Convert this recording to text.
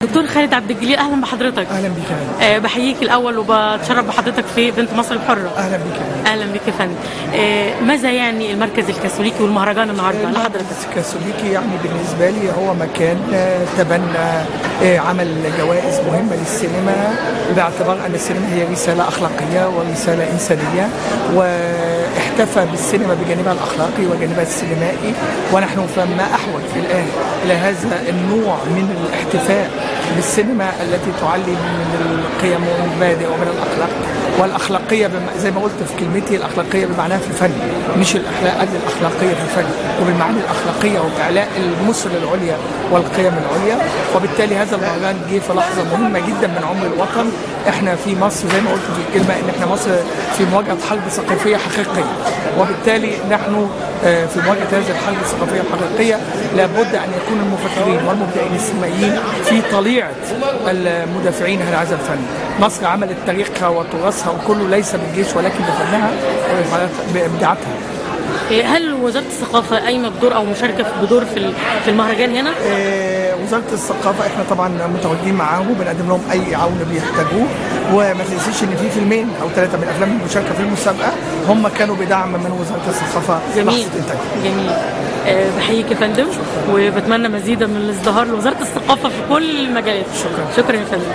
دكتور خالد عبد الجليل، اهلا بحضرتك. اهلا بك يا فندم. بحييك الاول وبتشرف بحضرتك في بنت مصر الحره. اهلا بك يا فندم. اهلا بك يا فندم. ماذا يعني المركز الكاثوليكي والمهرجان النهارده لحضرتك؟ المركز الكاثوليكي يعني بالنسبه لي هو مكان تبنى عمل جوائز مهمه للسينما، باعتبار ان السينما هي رساله اخلاقيه ورساله انسانيه، واحتفى بالسينما بجانبها الاخلاقي وجانبها السينمائي، ونحن فما احوج الان الى هذا النوع من الاحتفاء بالسينما التي تعلي من القيم والمبادئ ومن الاخلاق والاخلاقيه زي ما قلت في كلمتي، الاخلاقيه بمعناها في الفن، مش الاخلاقيه في الفن، وبالمعاني الاخلاقيه وباعلاء المثل العليا والقيم العليا. وبالتالي هذا المهرجان جه في لحظه مهمه جدا من عمر الوطن. احنا في مصر زي ما قلت في الكلمه ان احنا مصر في مواجهه حرب ثقافيه حقيقيه، وبالتالي نحن في مواجهه هذه الحرب الثقافيه الحقيقيه لابد ان يكون المفكرين والمبدعين السينمائيين في طليعه المدافعين عن هذا الفن. مصر عملت تاريخها وتراثها وكله ليس بالجيش ولكن بفنها وبابداعاتها. هل وزاره الثقافه قايمه بدور او مشاركه بدور في المهرجان هنا؟ وزاره الثقافه احنا طبعا متواجدين معاهم وبنقدم لهم اي عون بيحتاجوه، وما تنسيش ان في فيلمين او 3 من الافلام المشاركه في المسابقه هم كانوا بدعم من وزاره الثقافه. جميل جميل. بحييك يا فندم وبتمنى مزيدا من الازدهار لوزاره الثقافه في كل المجالات. شكرا. شكرا يا فندم.